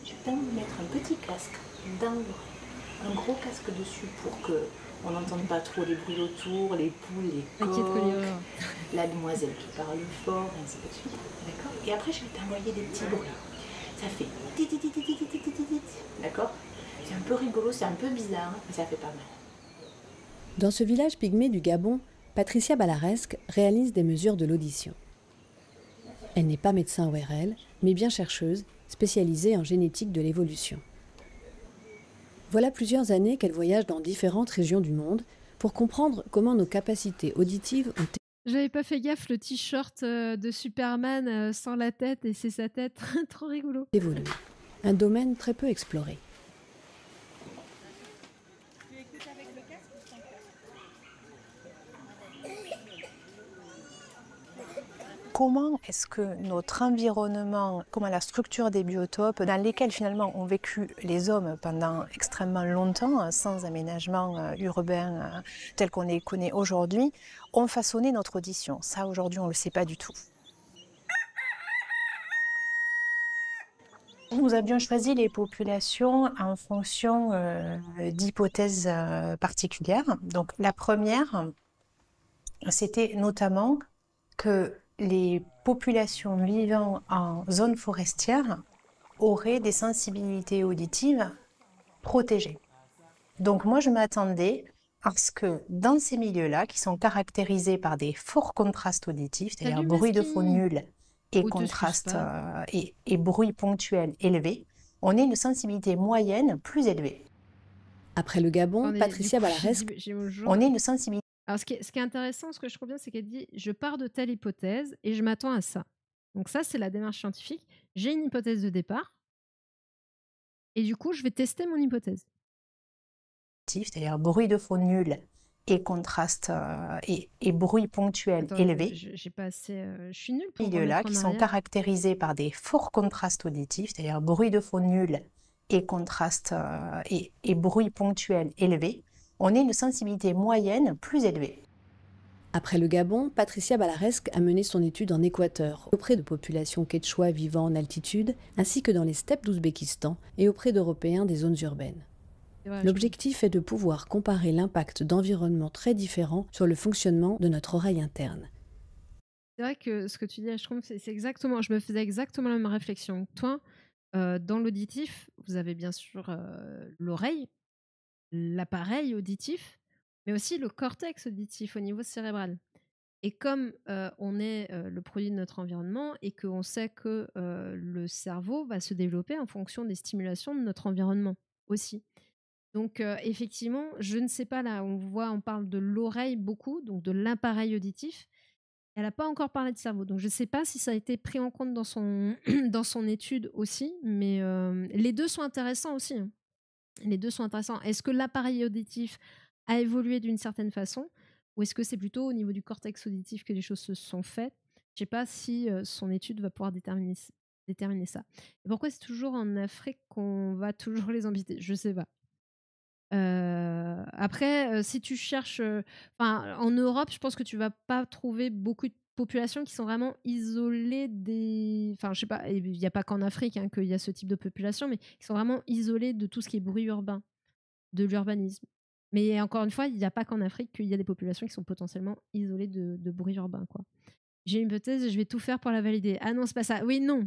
Je vais quand même mettre un petit casque dans l'oreille, un gros casque dessus pour que on n'entende pas trop les bruits autour, les poules, les T'inquiète que coqs, l'erreur. la demoiselle qui parle fort, et ainsi de suite. D'accord. Et après, je vais t'envoyer des petits bruits. Ça fait tit tit tit tit tit tit tit tit. D'accord. C'est un peu rigolo, c'est un peu bizarre, mais ça fait pas mal. Dans ce village pygmée du Gabon, Patricia Balaresque réalise des mesures de l'audition. Elle n'est pas médecin ORL, mais bien chercheuse, spécialisée en génétique de l'évolution. Voilà plusieurs années qu'elle voyage dans différentes régions du monde pour comprendre comment nos capacités auditives ont été. J'avais pas fait gaffe, le t-shirt de Superman sans la tête et c'est sa tête. Trop rigolo. Évolué. Un domaine très peu exploré. Comment est-ce que notre environnement, comment la structure des biotopes, dans lesquels finalement ont vécu les hommes pendant extrêmement longtemps, sans aménagement urbain tel qu'on les connaît aujourd'hui, ont façonné notre audition. Ça, aujourd'hui, on ne le sait pas du tout. Nous avions choisi les populations en fonction d'hypothèses particulières. Donc, la première, c'était notamment que les populations vivant en zone forestière auraient des sensibilités auditives protégées. Donc moi, je m'attendais à ce que dans ces milieux-là, qui sont caractérisés par des forts contrastes auditifs, c'est-à-dire Salut bruit de fond Maski. nul et Oh, t'excuses contraste pas. et bruit ponctuel élevé, on ait une sensibilité moyenne plus élevée. Après le Gabon, Attendez, du Patricia coup, j'ai dit, Balaresque. j'ai mon jour. On ait une sensibilité. Alors, ce qui est intéressant, ce que je trouve bien, c'est qu'elle dit je pars de telle hypothèse et je m'attends à ça. Donc, ça, c'est la démarche scientifique. J'ai une hypothèse de départ et du coup, je vais tester mon hypothèse. C'est-à-dire bruit de fond nul et contraste et bruit ponctuel Attends, élevé, j'ai pas assez. Je suis nulle pour milieux-là, remettre qui en sont arrière. caractérisés par des forts contrastes auditifs, c'est-à-dire bruit de fond nul et contraste et bruit ponctuel élevé, on ait une sensibilité moyenne plus élevée. Après le Gabon, Patricia Balaresque a mené son étude en Équateur, auprès de populations quechua vivant en altitude, ainsi que dans les steppes d'Ouzbékistan et auprès d'Européens des zones urbaines. C'est vrai, je trouve. L'objectif est de pouvoir comparer l'impact d'environnements très différents sur le fonctionnement de notre oreille interne. C'est vrai que ce que tu dis, je trouve, c'est exactement. Je me faisais exactement la même réflexion que toi. Dans l'auditif, vous avez bien sûr l'oreille, l'appareil auditif, mais aussi le cortex auditif au niveau cérébral. Et comme on est le produit de notre environnement et qu'on sait que le cerveau va se développer en fonction des stimulations de notre environnement aussi. Donc effectivement, je ne sais pas là, on parle de l'oreille beaucoup, donc de l'appareil auditif. Elle n'a pas encore parlé de cerveau, donc je ne sais pas si ça a été pris en compte dans son, dans son étude aussi, mais les deux sont intéressants aussi, hein. Les deux sont intéressants. Est-ce que l'appareil auditif a évolué d'une certaine façon ou est-ce que c'est plutôt au niveau du cortex auditif que les choses se sont faites? Je ne sais pas si son étude va pouvoir déterminer ça. Et pourquoi c'est toujours en Afrique qu'on va toujours les embêter? Je ne sais pas. Après, si tu cherches, enfin, en Europe, je pense que tu vas pas trouver beaucoup de populations qui sont vraiment isolées des enfin, je sais pas, il y a pas qu'en Afrique, hein, qu'il y a ce type de population, mais qui sont vraiment isolées de tout ce qui est bruit urbain, de l'urbanisme. Mais encore une fois, il y a pas qu'en Afrique qu'il y a des populations qui sont potentiellement isolées de bruit urbain, quoi. J'ai une hypothèse et je vais tout faire pour la valider. Ah non, c'est pas ça. Oui, non.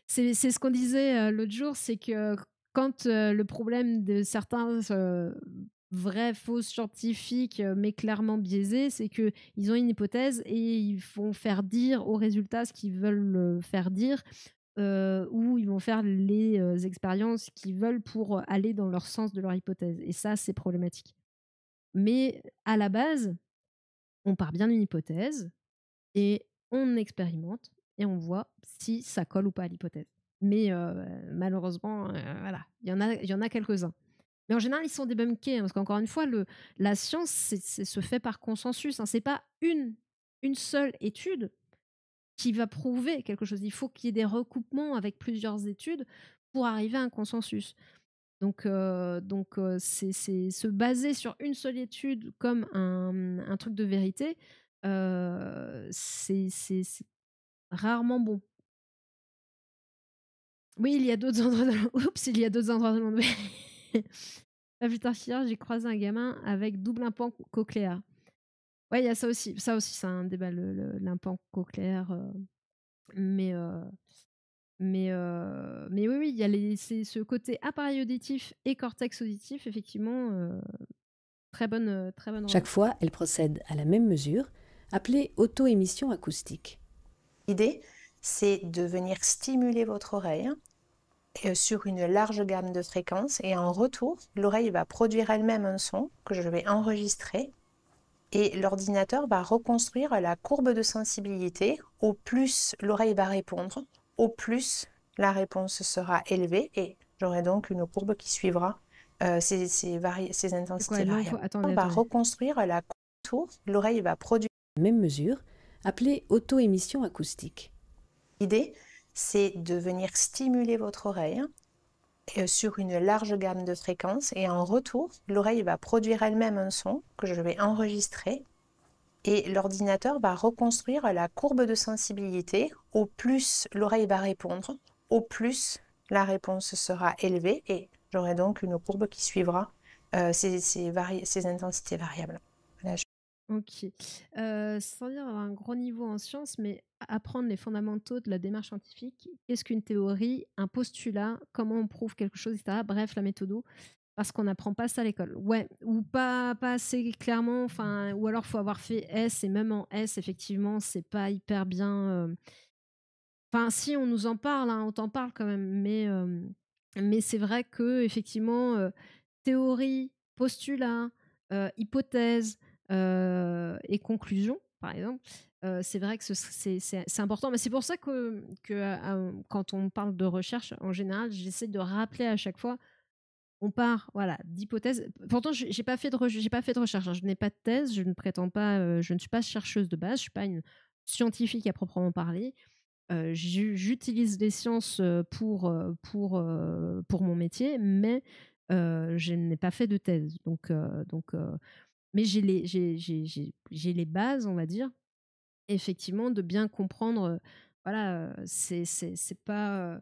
C'est ce qu'on disait l'autre jour, c'est que quand le problème de certains vrais, faux scientifiques, mais clairement biaisés, c'est qu'ils ont une hypothèse et ils vont faire dire aux résultats ce qu'ils veulent faire dire, ou ils vont faire les expériences qu'ils veulent pour aller dans leur sens de leur hypothèse. Et ça, c'est problématique. Mais à la base, on part bien d'une hypothèse, et on expérimente et on voit si ça colle ou pas à l'hypothèse. Mais malheureusement, voilà, il y en a quelques-uns. Mais en général, ils sont débunkés, hein, parce qu'encore une fois, la science, se fait par consensus, hein. C'est pas une seule étude qui va prouver quelque chose. Il faut qu'il y ait des recoupements avec plusieurs études pour arriver à un consensus. Donc, c'est se baser sur une seule étude comme un truc de vérité, c'est rarement bon. Oui, il y a d'autres endroits dans le oups, il y a d'autres endroits dans le monde. Pas plus tard qu'hier, j'ai croisé un gamin avec double implant cochléaire. Ouais, il y a ça aussi. Ça aussi, c'est un débat, l'implant cochléaire. Mais, euh, mais oui, oui, il y a c'est ce côté appareil auditif et cortex auditif, effectivement. Très bonne Chaque remarque. fois, elle procède à la même mesure, appelée auto-émission acoustique. L'idée, c'est de venir stimuler votre oreille sur une large gamme de fréquences et en retour, l'oreille va produire elle-même un son que je vais enregistrer et l'ordinateur va reconstruire la courbe de sensibilité. Au plus l'oreille va répondre, au plus la réponse sera élevée et j'aurai donc une courbe qui suivra ces intensités variables. Attendez, On va attendez. reconstruire la courbe, l'oreille va produire Même mesure, appelée auto-émission acoustique. L'idée, c'est de venir stimuler votre oreille sur une large gamme de fréquences et en retour, l'oreille va produire elle-même un son que je vais enregistrer et l'ordinateur va reconstruire la courbe de sensibilité. Au plus l'oreille va répondre, au plus la réponse sera élevée et j'aurai donc une courbe qui suivra ces intensités variables. Voilà, Ok. Sans dire avoir un gros niveau en sciences, mais apprendre les fondamentaux de la démarche scientifique. Qu'est-ce qu'une théorie, un postulat, comment on prouve quelque chose, etc. Bref, la méthode. Parce qu'on n'apprend pas ça à l'école. Ouais, ou pas assez clairement, enfin, ou alors faut avoir fait S, et même en S, effectivement, c'est pas hyper bien. Enfin, si, on nous en parle, hein, on t'en parle quand même, mais c'est vrai que effectivement, théorie, postulat, hypothèse et conclusion, par exemple, c'est vrai que c'est important. Mais c'est pour ça que quand on parle de recherche, en général, j'essaie de rappeler à chaque fois on part, voilà, d'hypothèses. Pourtant, j'ai pas fait de recherche, hein. Je n'ai pas de thèse, je ne prétends pas, je ne suis pas chercheuse de base, je suis pas une scientifique à proprement parler. J'utilise les sciences pour mon métier, mais je n'ai pas fait de thèse. Mais j'ai les bases, on va dire, effectivement, de bien comprendre. Voilà, c'est pas.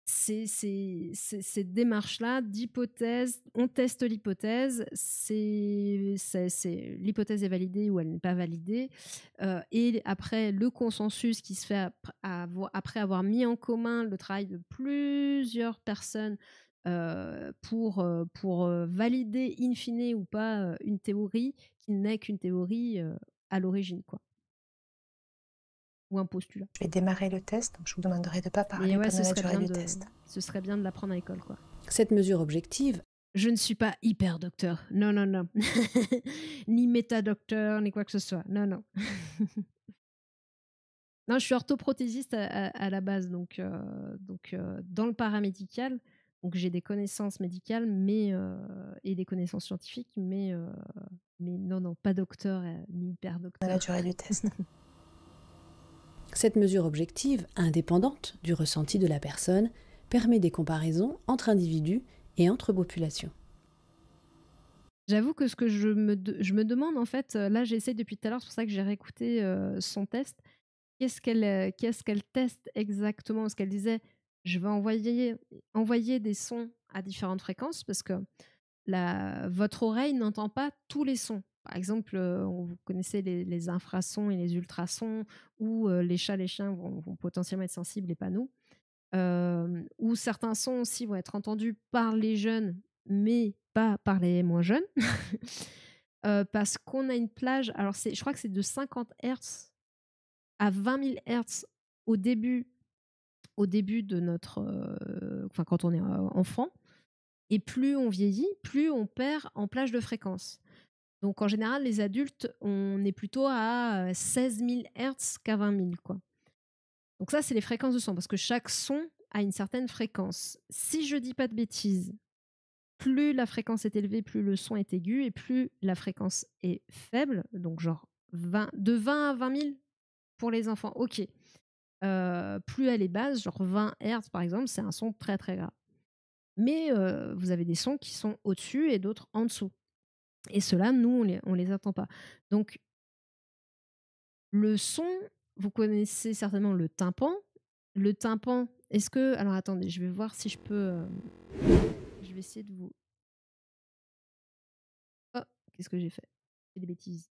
Cette démarche-là d'hypothèse, on teste l'hypothèse, l'hypothèse est validée ou elle n'est pas validée, et après le consensus qui se fait après avoir mis en commun le travail de plusieurs personnes pour valider in fine ou pas une théorie qui n'est qu'une théorie à l'origine, quoi, ou un postulat. je vais démarrer le test, donc je vous demanderai de ne pas parler Mais ouais, pendant la durée du test. ce serait bien de l'apprendre à l'école, quoi. Cette mesure objective, Je ne suis pas hyper docteur. Non, non, non. Ni méta-docteur, ni quoi que ce soit. Non, non. Non, je suis orthoprothésiste à la base, donc dans le paramédical. Donc j'ai des connaissances médicales et des connaissances scientifiques, mais non, non, pas docteur ni hyper Pendant docteur. la durée du test. cette mesure objective, indépendante du ressenti de la personne, permet des comparaisons entre individus et entre populations. J'avoue que ce que je me demande, en fait, là j'essaie depuis tout à l'heure, c'est pour ça que j'ai réécouté son test. Qu'est-ce qu'elle teste exactement? Parce qu'elle disait, je vais envoyer des sons à différentes fréquences parce que votre oreille n'entend pas tous les sons. Par exemple, vous connaissez les infrasons et les ultrasons, où les chats, les chiens vont potentiellement être sensibles et pas nous. Où certains sons aussi vont être entendus par les jeunes, mais pas par les moins jeunes. Parce qu'on a une plage, alors je crois que c'est de 50 Hertz à 20 000 Hertz au début de notre. Enfin, quand on est enfant. Et plus on vieillit, plus on perd en plage de fréquence. Donc en général, les adultes, on est plutôt à 16 000 Hertz qu'à 20 000, quoi. Donc ça, c'est les fréquences de son, parce que chaque son a une certaine fréquence. Si je dis pas de bêtises, plus la fréquence est élevée, plus le son est aigu, et plus la fréquence est faible, donc genre de 20 à 20 000 pour les enfants, ok. Plus elle est basse, genre 20 Hz par exemple, c'est un son très très grave. Mais vous avez des sons qui sont au-dessus et d'autres en dessous. Et ceux-là, nous, on les entend pas. Donc, le son, vous connaissez certainement le tympan. Le tympan, est-ce que... Alors attendez, je vais voir si je peux... Je vais essayer de vous... Oh, qu'est-ce que j'ai fait? J'ai fait des bêtises.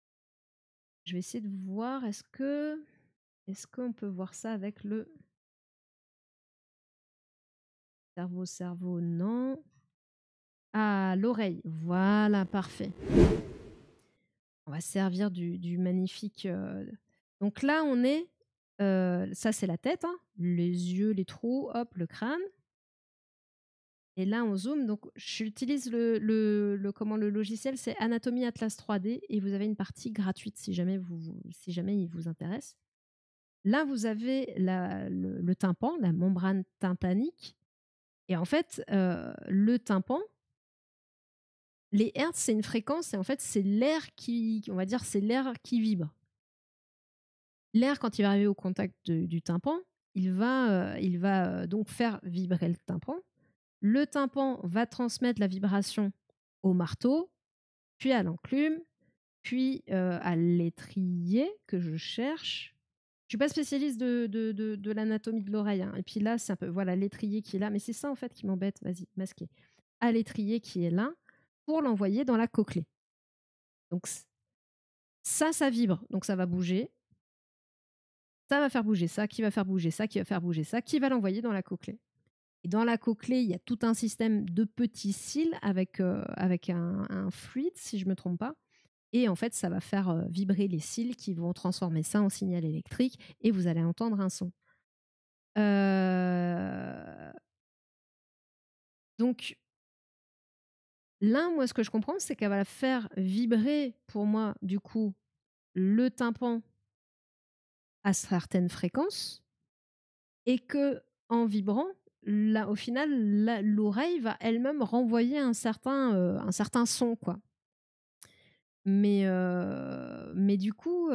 Je vais essayer de voir, est-ce qu'on peut voir ça avec le cerveau? Non. Ah, l'oreille. Voilà, parfait. On va se servir du magnifique... Donc là, on est... ça, c'est la tête, hein. Les yeux, les trous, hop, le crâne. Et là, on zoome. Donc, j'utilise le logiciel, c'est Anatomie Atlas 3D. Et vous avez une partie gratuite si jamais il vous intéresse. Là, vous avez le tympan, la membrane tympanique. Et en fait, le tympan, les hertz, c'est une fréquence. Et en fait, c'est l'air on va dire, c'est l'air qui vibre. L'air, quand il va arriver au contact du tympan, il va donc faire vibrer le tympan. Le tympan va transmettre la vibration au marteau, puis à l'enclume, puis à l'étrier que je cherche. Je suis pas spécialiste de l'anatomie de l'oreille, hein. Et puis là, c'est un peu voilà l'étrier qui est là, mais c'est ça en fait qui m'embête. Vas-y, masquer. À l'étrier qui est là pour l'envoyer dans la cochlée. Donc ça vibre, donc ça va bouger. Ça va faire bouger ça, qui va faire bouger ça, qui va faire bouger ça, qui va l'envoyer dans la cochlée. Et dans la cochlée, il y a tout un système de petits cils avec un fluide, si je ne me trompe pas. Et en fait, ça va faire vibrer les cils qui vont transformer ça en signal électrique et vous allez entendre un son. Donc, là, moi, ce que je comprends, c'est qu'elle va faire vibrer, pour moi, du coup, le tympan à certaines fréquences et que en vibrant, là, au final, l'oreille va elle-même renvoyer un certain son, quoi. Mais du coup,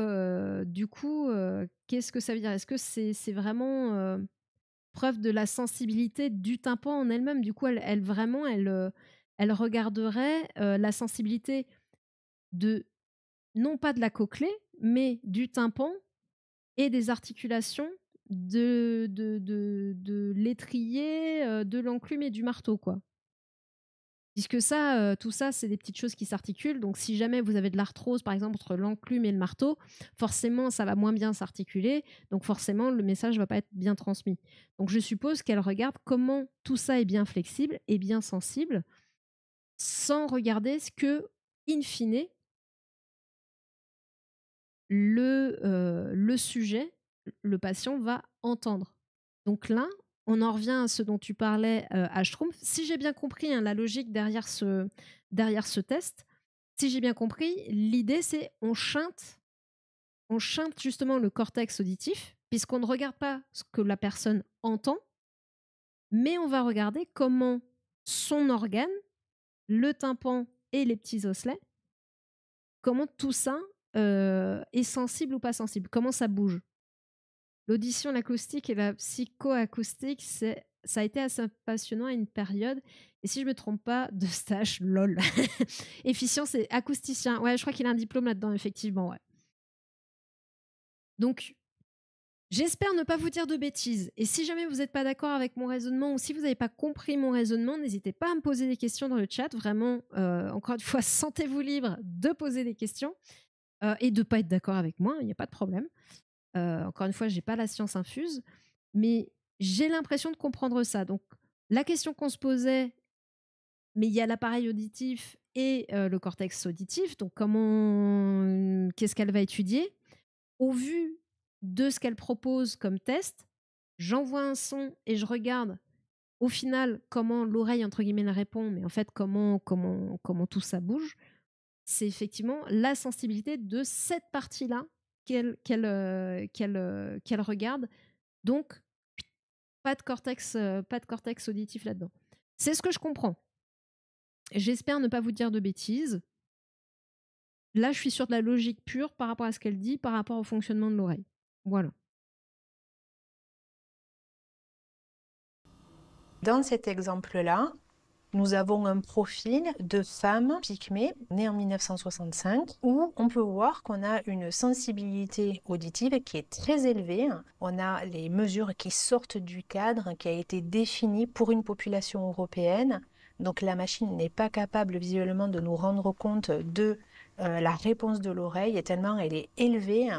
qu'est-ce que ça veut dire? Est-ce que c'est vraiment preuve de la sensibilité du tympan en elle-même? Du coup, elle regarderait la sensibilité de, non pas de la cochlée, mais du tympan et des articulations de l'étrier, de l'enclume et du marteau, quoi. Puisque ça, tout ça, c'est des petites choses qui s'articulent. Donc, si jamais vous avez de l'arthrose, par exemple, entre l'enclume et le marteau, forcément, ça va moins bien s'articuler. Donc, forcément, le message ne va pas être bien transmis. Donc, je suppose qu'elle regarde comment tout ça est bien flexible et bien sensible, sans regarder ce que, in fine, le sujet, le patient, va entendre. Donc là, on en revient à ce dont tu parlais, à Schtroumpf. Si j'ai bien compris, hein, la logique derrière ce test, si j'ai bien compris, l'idée c'est on chante justement le cortex auditif, puisqu'on ne regarde pas ce que la personne entend, mais on va regarder comment son organe, le tympan et les petits osselets, comment tout ça est sensible ou pas sensible, comment ça bouge. L'audition, l'acoustique et la psychoacoustique, ça a été assez passionnant à une période. Et si je ne me trompe pas, de stage, lol. Efficient, c'est acousticien. Ouais, je crois qu'il a un diplôme là-dedans, effectivement. Ouais. Donc, j'espère ne pas vous dire de bêtises. Et si jamais vous n'êtes pas d'accord avec mon raisonnement ou si vous n'avez pas compris mon raisonnement, n'hésitez pas à me poser des questions dans le chat. Vraiment, encore une fois, sentez-vous libre de poser des questions et de ne pas être d'accord avec moi. Il n'y a pas de problème. Encore une fois, je n'ai pas la science infuse, mais j'ai l'impression de comprendre ça. Donc, la question qu'on se posait, mais il y a l'appareil auditif et le cortex auditif. Donc, qu'est-ce qu'elle va étudier? Au vu de ce qu'elle propose comme test, j'envoie un son et je regarde au final comment l'oreille, entre guillemets, la répond, mais en fait, comment tout ça bouge. C'est effectivement la sensibilité de cette partie-là qu'elle regarde. Donc, pas de cortex auditif là-dedans. C'est ce que je comprends. J'espère ne pas vous dire de bêtises. Là, je suis sur de la logique pure par rapport à ce qu'elle dit, par rapport au fonctionnement de l'oreille. Voilà. Dans cet exemple-là, nous avons un profil de femme pygmée née en 1965 où on peut voir qu'on a une sensibilité auditive qui est très élevée. On a les mesures qui sortent du cadre qui a été défini pour une population européenne. Donc la machine n'est pas capable visuellement de nous rendre compte de la réponse de l'oreille tellement elle est élevée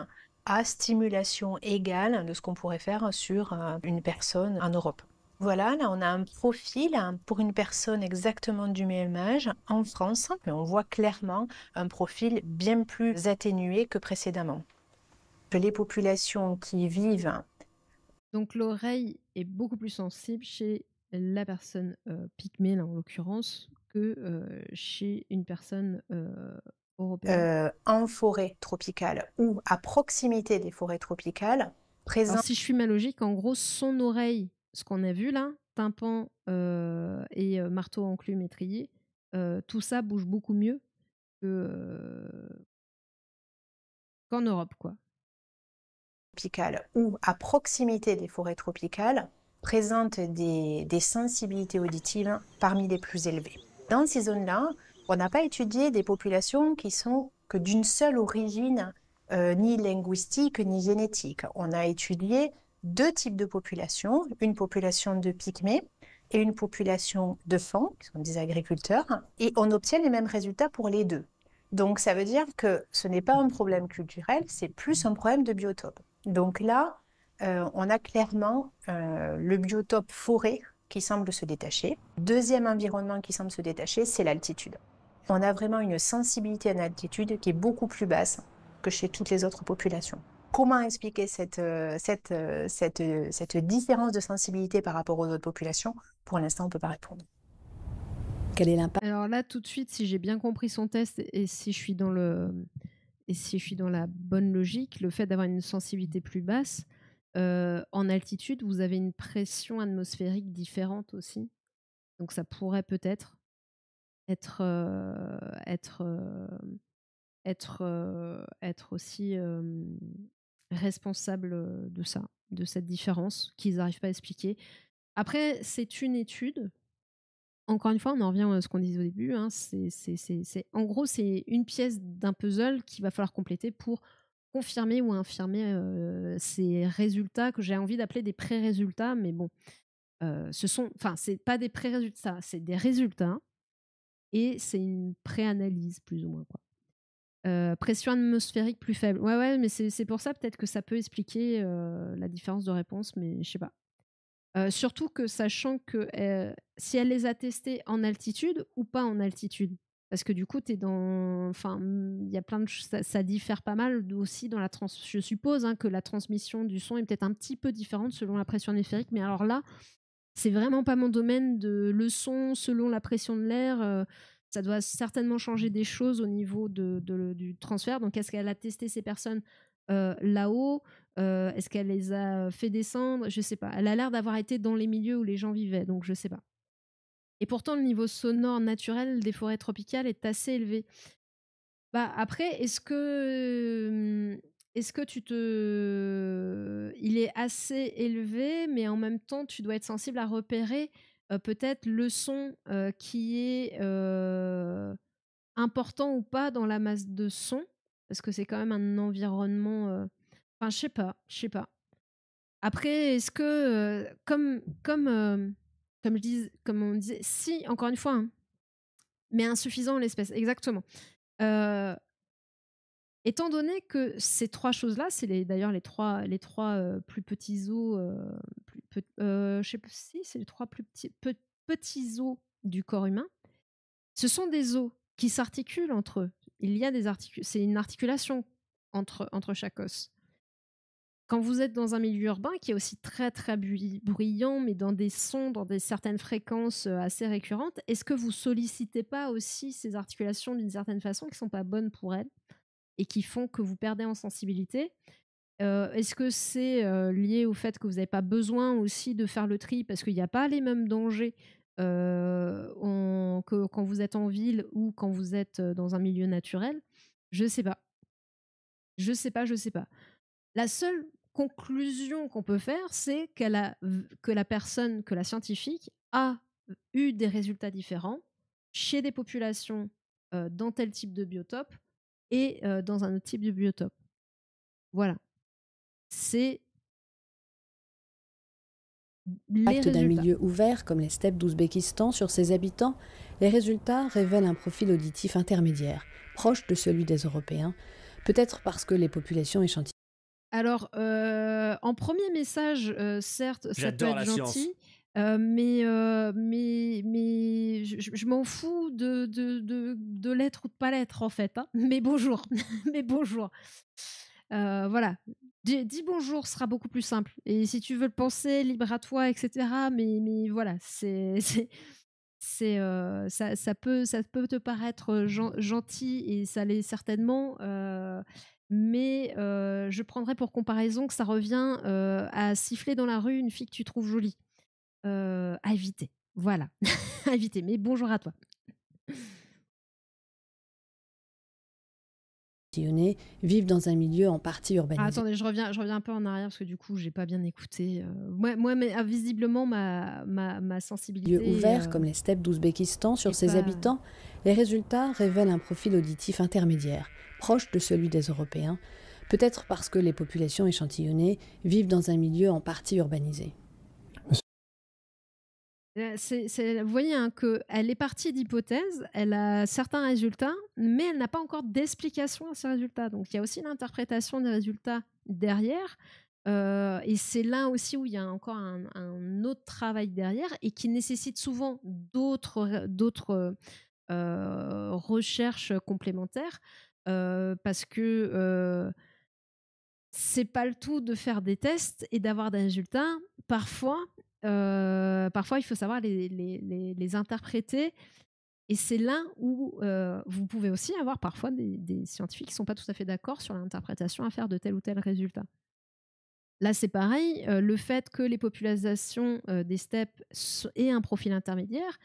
à stimulation égale de ce qu'on pourrait faire sur une personne en Europe. Voilà, là on a un profil pour une personne exactement du même âge en France, mais on voit clairement un profil bien plus atténué que précédemment. Les populations qui vivent... Donc l'oreille est beaucoup plus sensible chez la personne pygmée, là, en l'occurrence, que chez une personne européenne. En forêt tropicale ou à proximité des forêts tropicales, Alors si je suis ma logique, en gros, son oreille, ce qu'on a vu là, tympan et marteau enclume étrier, tout ça bouge beaucoup mieux qu'en Europe, quoi. Tropicales ou à proximité des forêts tropicales présentent des sensibilités auditives parmi les plus élevées. Dans ces zones-là, on n'a pas étudié des populations qui sont que d'une seule origine, ni linguistique ni génétique. On a étudié deux types de populations, une population de pygmées et une population de fans, qui sont des agriculteurs, et on obtient les mêmes résultats pour les deux. Donc ça veut dire que ce n'est pas un problème culturel, c'est plus un problème de biotope. Donc là, on a clairement le biotope forêt qui semble se détacher. Deuxième environnement qui semble se détacher, c'est l'altitude. On a vraiment une sensibilité à l'altitude qui est beaucoup plus basse que chez toutes les autres populations. Comment expliquer cette différence de sensibilité par rapport aux autres populations? Pour l'instant, on ne peut pas répondre. Quel est l'impact? Alors là, tout de suite, si j'ai bien compris son test et si je suis dans la bonne logique, le fait d'avoir une sensibilité plus basse, en altitude, vous avez une pression atmosphérique différente aussi. Donc ça pourrait peut-être être aussi responsable de ça, de cette différence qu'ils n'arrivent pas à expliquer. Après, c'est une étude. Encore une fois, on en revient à ce qu'on disait au début. Hein, en gros, c'est une pièce d'un puzzle qu'il va falloir compléter pour confirmer ou infirmer ces résultats que j'ai envie d'appeler des pré-résultats. Mais bon, c'est pas des pré-résultats, c'est des résultats et c'est une pré-analyse plus ou moins, quoi. Pression atmosphérique plus faible. Ouais, mais c'est pour ça peut-être que ça peut expliquer la différence de réponse, mais je sais pas. Surtout que sachant que si elle les a testés en altitude ou pas en altitude, parce que du coup, il y a plein de choses, ça diffère pas mal aussi dans je suppose que la transmission du son est peut-être un petit peu différente selon la pression atmosphérique, mais alors là, c'est vraiment pas mon domaine de le son selon la pression de l'air. Ça doit certainement changer des choses au niveau du transfert. Donc, est-ce qu'elle a testé ces personnes là-haut? Est-ce qu'elle les a fait descendre? Je sais pas. Elle a l'air d'avoir été dans les milieux où les gens vivaient, donc je sais pas. Et pourtant, le niveau sonore naturel des forêts tropicales est assez élevé. Bah après, il est assez élevé, mais en même temps, tu dois être sensible à repérer peut-être le son qui est important ou pas dans la masse de son, parce que c'est quand même un environnement. Enfin, je sais pas. Après, est-ce que comme on disait, si encore une fois, hein, mais insuffisant en l'espèce, exactement. Euh, Étant donné que ces trois choses-là, c'est d'ailleurs les trois plus petits os, je sais pas si c'est les trois plus petits os du corps humain, ce sont des os qui s'articulent entre eux. Il y a c'est une articulation entre chaque os. Quand vous êtes dans un milieu urbain qui est aussi très très bruyant, mais dans des sons, dans certaines fréquences assez récurrentes, est-ce que vous sollicitez pas aussi ces articulations d'une certaine façon qui sont pas bonnes pour elles et qui font que vous perdez en sensibilité? Est-ce que c'est lié au fait que vous n'avez pas besoin aussi de faire le tri parce qu'il n'y a pas les mêmes dangers que quand vous êtes en ville ou quand vous êtes dans un milieu naturel? Je sais pas. Je sais pas. La seule conclusion qu'on peut faire, c'est que la scientifique a eu des résultats différents chez des populations dans tel type de biotope et dans un autre type de biotope. Voilà. C'est les Acte d'un résultats. milieu ouvert comme les steppes d'Ouzbékistan sur ses habitants, les résultats révèlent un profil auditif intermédiaire, proche de celui des Européens, peut-être parce que les populations échantillonnées. Alors, en premier message, certes, ça peut J'adore être la science. gentil, mais je m'en fous de l'être ou de pas l'être, en fait, hein. Mais bonjour, mais bonjour. Voilà. Dis bonjour sera beaucoup plus simple. Et si tu veux le penser, libre à toi, et cetera. Mais voilà, ça peut te paraître gentil et ça l'est certainement, mais je prendrais pour comparaison que ça revient à siffler dans la rue une fille que tu trouves jolie. À éviter. Voilà, à éviter. Mais bonjour à toi. Vivent dans un milieu en partie Ah, urbanisé. attendez, je reviens un peu en arrière parce que du coup, j'ai pas bien écouté. Moi, mais visiblement, ma sensibilité. Milieu ouvert comme les steppes d'Ouzbékistan sur ses habitants, les résultats révèlent un profil auditif intermédiaire, proche de celui des Européens, peut-être parce que les populations échantillonnées vivent dans un milieu en partie urbanisé. Vous voyez hein, qu'elle est partie d'hypothèses, elle a certains résultats, mais elle n'a pas encore d'explication à ces résultats. Donc il y a aussi l'interprétation des résultats derrière. Et c'est là aussi où il y a encore un autre travail derrière et qui nécessite souvent d'autres recherches complémentaires parce que c'est pas le tout de faire des tests et d'avoir des résultats. Parfois, il faut savoir les interpréter. Et c'est là où vous pouvez aussi avoir parfois des scientifiques qui ne sont pas tout à fait d'accord sur l'interprétation à faire de tel ou tel résultat. Là, c'est pareil. Le fait que les populations des steppes aient un profil intermédiaire,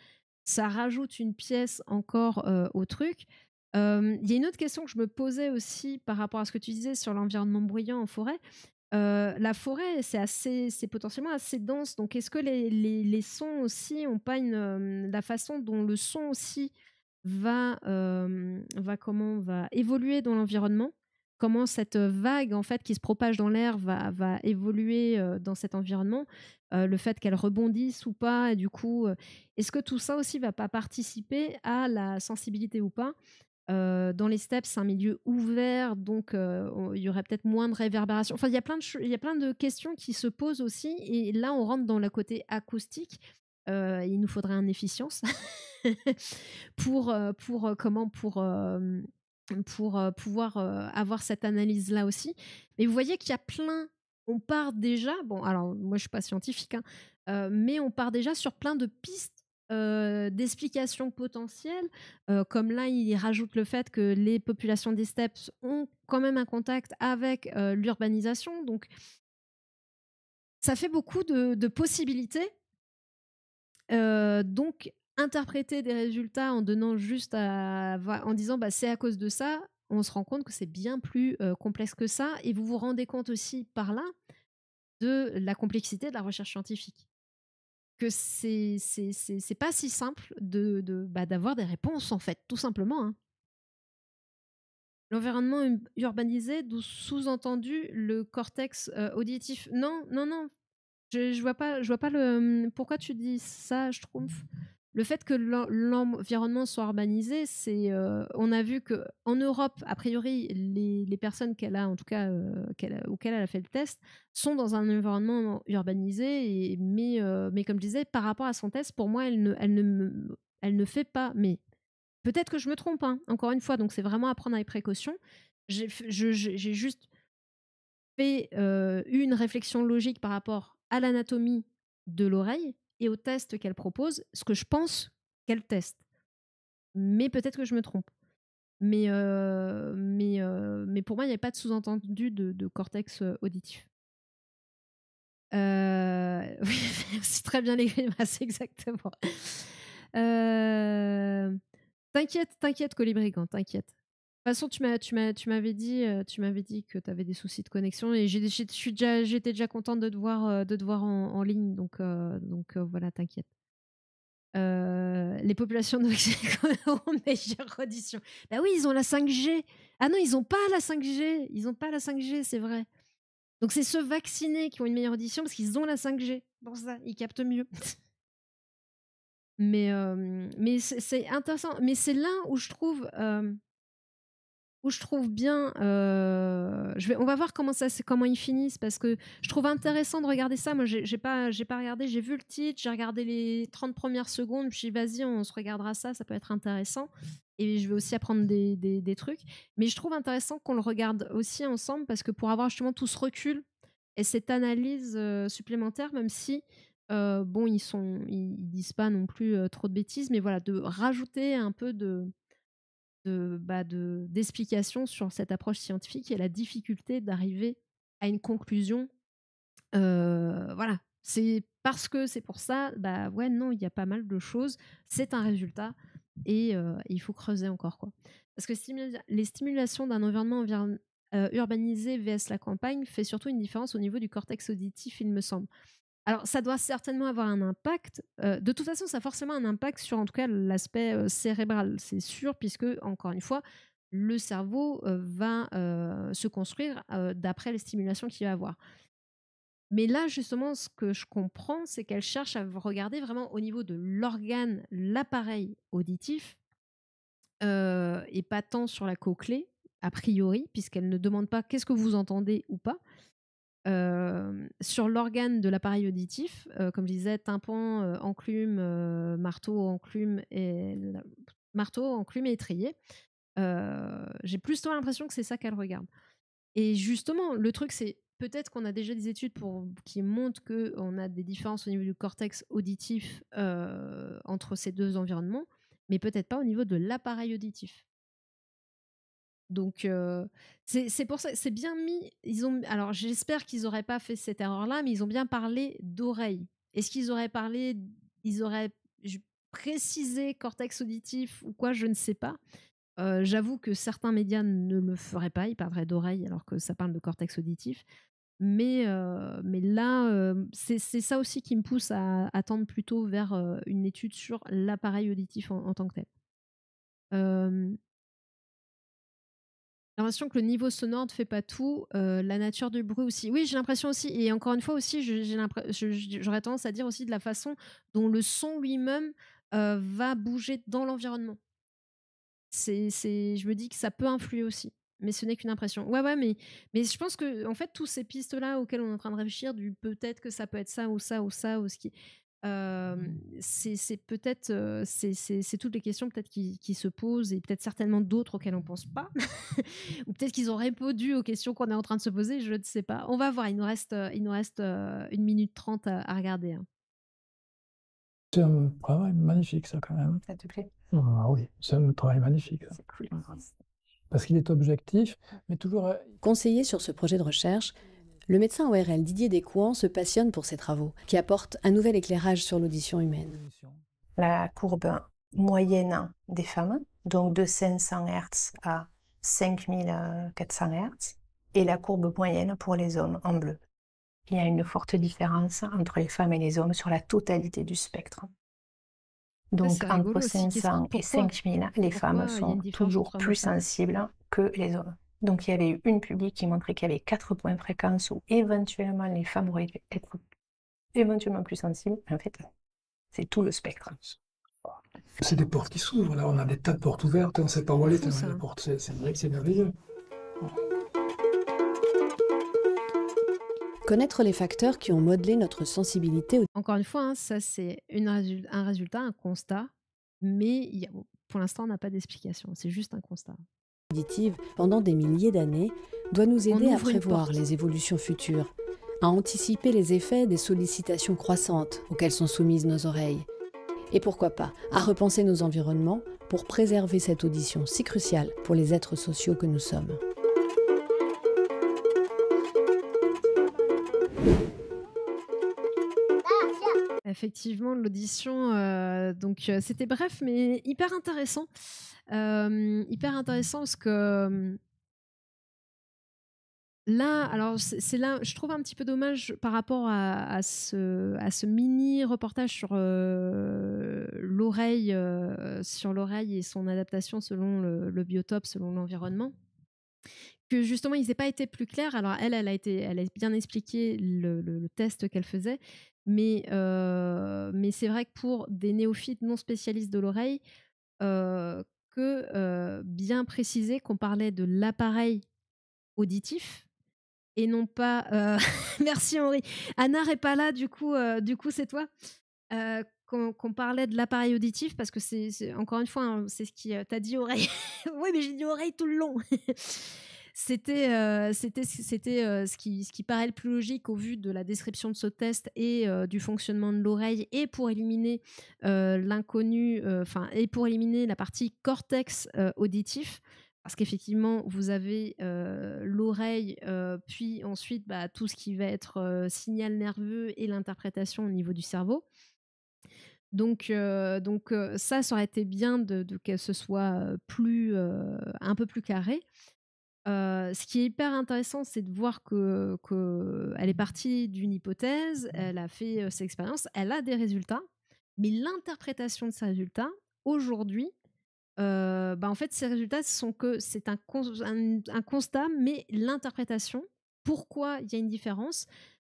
ça rajoute une pièce encore au truc. Il y a une autre question que je me posais aussi par rapport à ce que tu disais sur l'environnement bruyant en forêt. La forêt, c'est potentiellement assez dense. Donc, est-ce que les sons aussi n'ont pas la façon dont le son aussi va évoluer dans l'environnement? Comment cette vague en fait qui se propage dans l'air va évoluer dans cet environnement? Le fait qu'elle rebondisse ou pas, et du coup, est-ce que tout ça aussi va pas participer à la sensibilité ou pas? Dans les steppes, c'est un milieu ouvert, donc il y aurait peut-être moins de réverbération. Enfin, il y a plein de questions qui se posent aussi. Et là, on rentre dans le côté acoustique. Il nous faudrait un efficience pour pouvoir avoir cette analyse-là aussi. Mais vous voyez qu'il y a plein. On part déjà. Bon, alors moi, je suis pas scientifique, hein, mais on part déjà sur plein de pistes d'explications potentielles, comme là, il rajoute le fait que les populations des steppes ont quand même un contact avec l'urbanisation. Donc, ça fait beaucoup de possibilités. Donc, interpréter des résultats en donnant juste en disant bah, c'est à cause de ça, on se rend compte que c'est bien plus complexe que ça. Et vous vous rendez compte aussi par là de la complexité de la recherche scientifique. Que c'est pas si simple d'avoir des réponses, en fait, tout simplement. Hein. L'environnement urbanisé, d'où sous-entendu le cortex auditif. Non, non, non. Je vois pas pourquoi tu dis ça, je trouve. Le fait que l'environnement soit urbanisé, c'est on a vu que en Europe, a priori, les personnes qu'elle a, en tout cas auxquelles elle a fait le test, sont dans un environnement urbanisé. Mais comme je disais, par rapport à son test, pour moi, elle ne fait pas. Mais peut-être que je me trompe, hein, encore une fois. Donc c'est vraiment à prendre avec précaution. J'ai juste fait une réflexion logique par rapport à l'anatomie de l'oreille et au test qu'elle propose, ce que je pense qu'elle teste. Mais peut-être que je me trompe. Mais pour moi, il n'y avait pas de sous-entendu de cortex auditif. Oui, c'est très bien écrit, c'est exactement. T'inquiète, Colibrigan, t'inquiète. De toute façon, tu m'avais dit que tu avais des soucis de connexion et j'étais déjà contente de te voir en ligne, donc voilà, t'inquiète. les populations non vaccinées auront une meilleure audition. Bah oui, ils ont la 5G. Ah non, ils n'ont pas la 5G. Ils n'ont pas la 5G, c'est vrai. Donc c'est ceux vaccinés qui ont une meilleure audition parce qu'ils ont la 5G. Pour ça, ils captent mieux. Mais c'est intéressant. Mais c'est là où je trouve bien. On va voir comment ils finissent parce que je trouve intéressant de regarder ça. Moi, j'ai pas regardé. J'ai vu le titre, j'ai regardé les 30 premières secondes. Puis vas-y, on se regardera ça. Ça peut être intéressant. Et je vais aussi apprendre des trucs. Mais je trouve intéressant qu'on le regarde aussi ensemble parce que pour avoir justement tout ce recul et cette analyse supplémentaire, même si bon, ils disent pas non plus trop de bêtises, mais voilà, de rajouter un peu d'explications sur cette approche scientifique et la difficulté d'arriver à une conclusion. Voilà, c'est parce que c'est pour ça, bah ouais, non, il y a pas mal de choses, c'est un résultat et il faut creuser encore, quoi. Parce que les stimulations d'un environnement urbanisé vs la campagne fait surtout une différence au niveau du cortex auditif, il me semble. Alors, ça doit certainement avoir un impact. De toute façon, ça a forcément un impact sur, en tout cas, l'aspect cérébral, c'est sûr, puisque, encore une fois, le cerveau va se construire d'après les stimulations qu'il va avoir. Mais là, justement, ce que je comprends, c'est qu'elle cherche à regarder vraiment au niveau de l'organe, l'appareil auditif, et pas tant sur la cochlée, a priori, puisqu'elle ne demande pas qu'est-ce que vous entendez ou pas. Sur l'organe de l'appareil auditif, comme je disais, tympan, enclume, marteau, enclume et étrier. J'ai plutôt l'impression que c'est ça qu'elle regarde. Et justement, le truc, c'est peut-être qu'on a déjà des études qui montrent qu'on a des différences au niveau du cortex auditif entre ces deux environnements, mais peut-être pas au niveau de l'appareil auditif. Donc c'est pour ça, c'est bien mis. Alors j'espère qu'ils n'auraient pas fait cette erreur-là, mais ils ont bien parlé d'oreille. Est-ce qu'ils auraient précisé cortex auditif ou quoi, je ne sais pas. J'avoue que certains médias ne le feraient pas, ils parleraient d'oreille alors que ça parle de cortex auditif. Mais là, c'est ça aussi qui me pousse à tendre plutôt vers une étude sur l'appareil auditif en tant que tel. J'ai l'impression que le niveau sonore ne fait pas tout, la nature du bruit aussi. Oui, j'ai l'impression aussi, et encore une fois aussi, j'aurais tendance à dire aussi de la façon dont le son lui-même va bouger dans l'environnement. Je me dis que ça peut influer aussi, mais ce n'est qu'une impression. Ouais, mais je pense que en fait, toutes ces pistes-là auxquelles on est en train de réfléchir, du peut-être que ça peut être ça ou ça ou ça, ou ce qui, c'est peut-être c'est toutes les questions peut-être qui se posent et peut-être certainement d'autres auxquelles on pense pas ou peut-être qu'ils ont répondu aux questions qu'on est en train de se poser, je ne sais pas. On va voir, il nous reste 1 minute 30 à regarder, hein. C'est un travail magnifique, ça, quand même. Ça te plaît? Ah oui, c'est un travail magnifique. C'est cool. Parce qu'il est objectif, mais toujours. Conseiller sur ce projet de recherche, le médecin ORL Didier Descouans se passionne pour ces travaux, qui apportent un nouvel éclairage sur l'audition humaine. La courbe moyenne des femmes, donc de 500 Hz à 5400 Hz, et la courbe moyenne pour les hommes en bleu. Il y a une forte différence entre les femmes et les hommes sur la totalité du spectre. Donc entre 500 et 5000, les femmes sont toujours plus sensibles que les hommes. Donc il y avait eu une publique qui montrait qu'il y avait 4 points de fréquence où éventuellement les femmes auraient dû être éventuellement plus sensibles. En fait, c'est tout le spectre. C'est des portes qui s'ouvrent, là on a des tas de portes ouvertes, on ne sait pas où aller, la porte, c'est vrai que c'est merveilleux. Connaître les facteurs qui ont modelé notre sensibilité. Encore une fois, hein, ça c'est un résultat, un constat, mais pour l'instant on n'a pas d'explication, c'est juste un constat. Auditive pendant des milliers d'années doit nous aider à prévoir les évolutions futures, à anticiper les effets des sollicitations croissantes auxquelles sont soumises nos oreilles. Et pourquoi pas, à repenser nos environnements pour préserver cette audition si cruciale pour les êtres sociaux que nous sommes. Effectivement, l'audition, c'était bref, mais hyper intéressant. Hyper intéressant parce que Là, alors c'est là, je trouve un petit peu dommage par rapport à ce mini reportage sur l'oreille et son adaptation selon le biotope, selon l'environnement, que justement ils n'aient pas été plus clairs. Alors elle a bien expliqué le test qu'elle faisait, mais c'est vrai que pour des néophytes non spécialistes de l'oreille, bien préciser qu'on parlait de l'appareil auditif et non pas. Merci Henri. Anna n'est pas là, du coup c'est toi. Qu'on parlait de l'appareil auditif parce que encore une fois, hein, c'est ce qui t'as dit oreille. Oui, mais j'ai dit oreille tout le long. C'était ce qui paraît le plus logique au vu de la description de ce test et du fonctionnement de l'oreille, et pour éliminer l'inconnu, et pour éliminer la partie cortex auditif. Parce qu'effectivement, vous avez l'oreille, puis ensuite tout ce qui va être signal nerveux et l'interprétation au niveau du cerveau. Donc ça aurait été bien de que ce soit un peu plus carré. Ce qui est hyper intéressant, c'est de voir qu'elle est partie d'une hypothèse, elle a fait ses expériences, elle a des résultats, mais l'interprétation de ces résultats, aujourd'hui, en fait, ces résultats sont que c'est un constat, mais l'interprétation, pourquoi il y a une différence.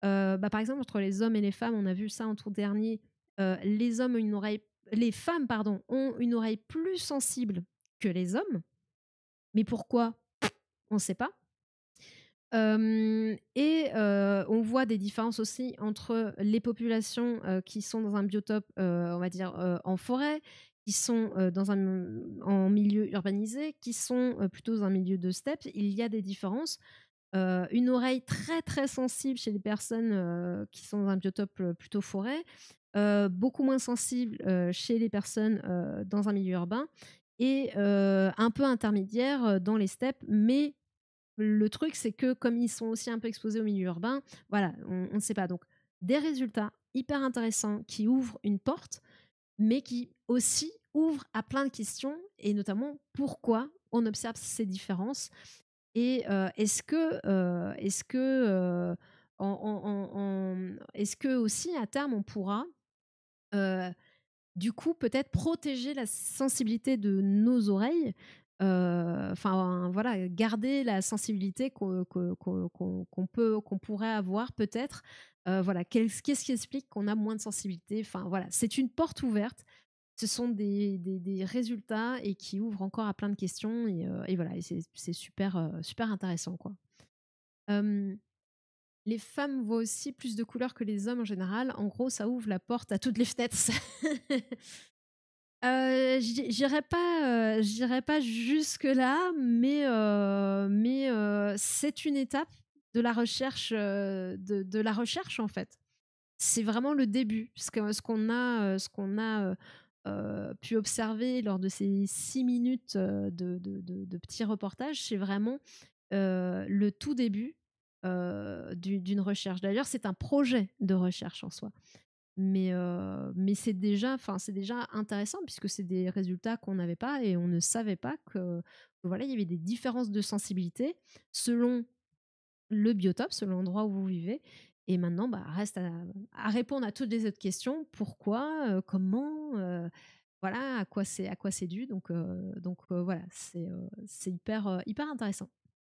Par exemple, entre les hommes et les femmes, on a vu ça en tour dernier, les femmes, pardon, ont une oreille plus sensible que les hommes. Mais pourquoi? On ne sait pas. On voit des différences aussi entre les populations qui sont dans un biotope, on va dire, en forêt, qui sont en milieu urbanisé, qui sont plutôt dans un milieu de steppe. Il y a des différences. Une oreille très très sensible chez les personnes qui sont dans un biotope plutôt forêt, beaucoup moins sensible chez les personnes dans un milieu urbain, et un peu intermédiaire dans les steppes. Mais le truc, c'est que comme ils sont aussi un peu exposés au milieu urbain, voilà, on ne sait pas. Donc, des résultats hyper intéressants qui ouvrent une porte, mais qui aussi ouvrent à plein de questions, et notamment pourquoi on observe ces différences. Et est-ce que aussi à terme on pourra du coup peut-être protéger la sensibilité de nos oreilles, voilà, garder la sensibilité qu'on pourrait avoir peut-être. Voilà, qu'est-ce qui explique qu'on a moins de sensibilité? Enfin voilà, c'est une porte ouverte. Ce sont des résultats et qui ouvrent encore à plein de questions, et voilà, et c'est super, super intéressant, quoi. Les femmes voient aussi plus de couleurs que les hommes en général. En gros, ça ouvre la porte à toutes les fenêtres. J'irai pas jusque-là, mais c'est une étape de la recherche, de la recherche, en fait. C'est vraiment le début. Ce qu'on a pu observer lors de ces 6 minutes de petits reportages, c'est vraiment le tout début d'une recherche. D'ailleurs, c'est un projet de recherche en soi. Mais c'est déjà intéressant, puisque c'est des résultats qu'on n'avait pas, et on ne savait pas que voilà, il y avait des différences de sensibilité selon le biotope, selon l'endroit où vous vivez. Et maintenant, reste à répondre à toutes les autres questions. Pourquoi, comment, voilà, à quoi c'est dû. Donc voilà, c'est hyper, hyper intéressant.